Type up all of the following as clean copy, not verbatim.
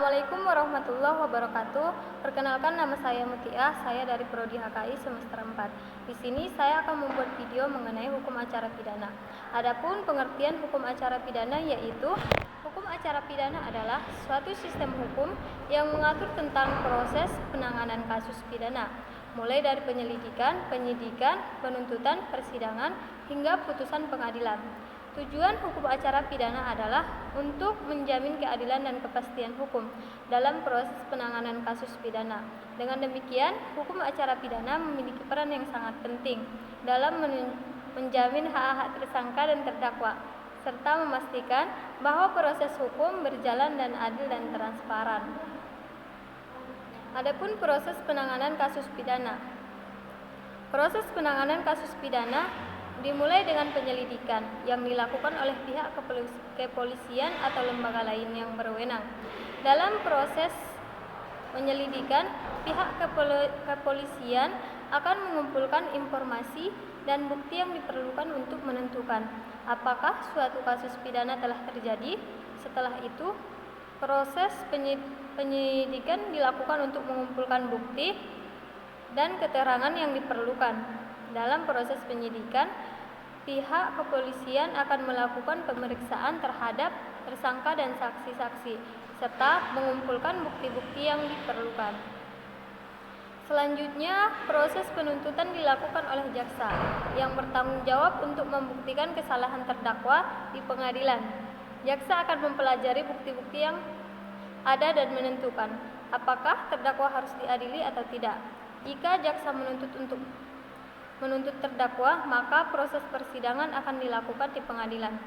Assalamualaikum warahmatullahi wabarakatuh. Perkenalkan, nama saya Mutiah, saya dari Prodi HKI semester 4. Di sini saya akan membuat video mengenai hukum acara pidana. Adapun pengertian hukum acara pidana yaitu hukum acara pidana adalah suatu sistem hukum yang mengatur tentang proses penanganan kasus pidana, mulai dari penyelidikan, penyidikan, penuntutan, persidangan, hingga putusan pengadilan. Tujuan hukum acara pidana adalah untuk menjamin keadilan dan kepastian hukum dalam proses penanganan kasus pidana. Dengan demikian, hukum acara pidana memiliki peran yang sangat penting dalam menjamin hak-hak tersangka dan terdakwa, serta memastikan bahwa proses hukum berjalan dan adil dan transparan. Adapun proses penanganan kasus pidana. Proses penanganan kasus pidana dimulai dengan penyelidikan yang dilakukan oleh pihak kepolisian atau lembaga lain yang berwenang. Dalam proses penyelidikan, pihak kepolisian akan mengumpulkan informasi dan bukti yang diperlukan untuk menentukan apakah suatu kasus pidana telah terjadi. Setelah itu, proses penyidikan dilakukan untuk mengumpulkan bukti dan keterangan yang diperlukan. Dalam proses penyidikan, pihak kepolisian akan melakukan pemeriksaan terhadap tersangka dan saksi-saksi, serta mengumpulkan bukti-bukti yang diperlukan. Selanjutnya, proses penuntutan dilakukan oleh jaksa yang bertanggung jawab untuk membuktikan kesalahan terdakwa di pengadilan. Jaksa akan mempelajari bukti-bukti yang ada dan menentukan apakah terdakwa harus diadili atau tidak. Jika jaksa menuntut terdakwa, maka proses persidangan akan dilakukan di pengadilan.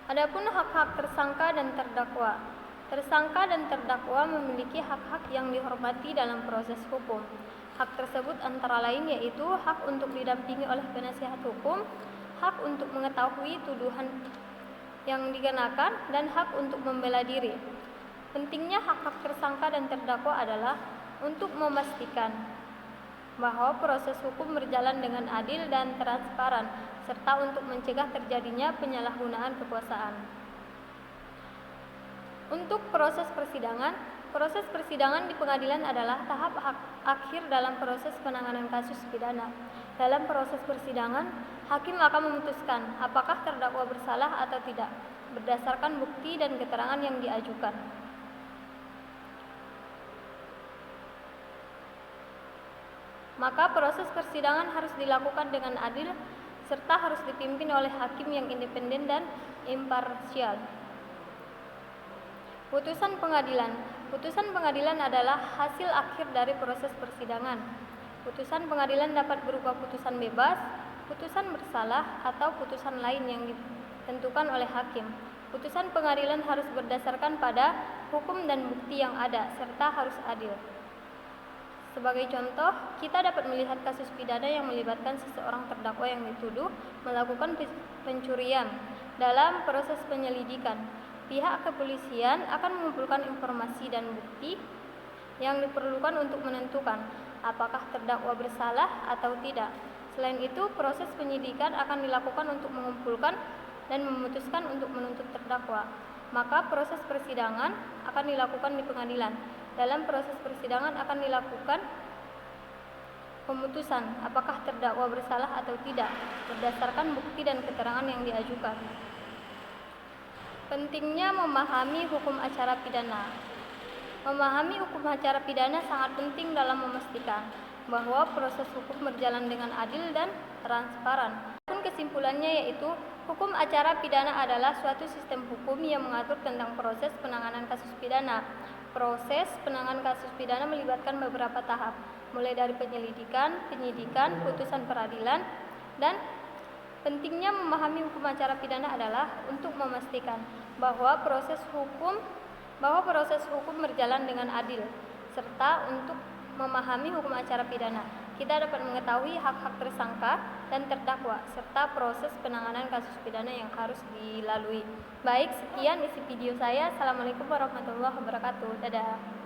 Adapun hak-hak tersangka dan terdakwa. Tersangka dan terdakwa memiliki hak-hak yang dihormati dalam proses hukum. Hak tersebut antara lain yaitu hak untuk didampingi oleh penasihat hukum, hak untuk mengetahui tuduhan yang dikenakan, dan hak untuk membela diri. Pentingnya hak-hak tersangka dan terdakwa adalah untuk memastikan bahwa proses hukum berjalan dengan adil dan transparan, serta untuk mencegah terjadinya penyalahgunaan kekuasaan. Untuk proses persidangan di pengadilan adalah tahap akhir dalam proses penanganan kasus pidana. Dalam proses persidangan, hakim akan memutuskan apakah terdakwa bersalah atau tidak, berdasarkan bukti dan keterangan yang diajukan. Maka proses persidangan harus dilakukan dengan adil serta harus dipimpin oleh hakim yang independen dan imparsial. Putusan pengadilan. Putusan pengadilan adalah hasil akhir dari proses persidangan. Putusan pengadilan dapat berupa putusan bebas, putusan bersalah, atau putusan lain yang ditentukan oleh hakim. Putusan pengadilan harus berdasarkan pada hukum dan bukti yang ada serta harus adil. Sebagai contoh, kita dapat melihat kasus pidana yang melibatkan seseorang terdakwa yang dituduh melakukan pencurian. Dalam proses penyelidikan, pihak kepolisian akan mengumpulkan informasi dan bukti yang diperlukan untuk menentukan apakah terdakwa bersalah atau tidak. Selain itu, proses penyidikan akan dilakukan untuk mengumpulkan dan memutuskan untuk menuntut terdakwa. Maka proses persidangan akan dilakukan di pengadilan. Dalam proses persidangan akan dilakukan pemutusan apakah terdakwa bersalah atau tidak, berdasarkan bukti dan keterangan yang diajukan. Pentingnya memahami hukum acara pidana. Memahami hukum acara pidana sangat penting dalam memastikan bahwa proses hukum berjalan dengan adil dan transparan. Kesimpulannya yaitu hukum acara pidana adalah suatu sistem hukum yang mengatur tentang proses penanganan kasus pidana. Proses penanganan kasus pidana melibatkan beberapa tahap, mulai dari penyelidikan, penyidikan, putusan peradilan, dan pentingnya memahami hukum acara pidana adalah untuk memastikan bahwa proses hukum berjalan dengan adil, serta untuk memahami hukum acara pidana, kita dapat mengetahui hak-hak tersangka dan terdakwa, serta proses penanganan kasus pidana yang harus dilalui. Baik, sekian isi video saya. Assalamualaikum warahmatullahi wabarakatuh. Dadah.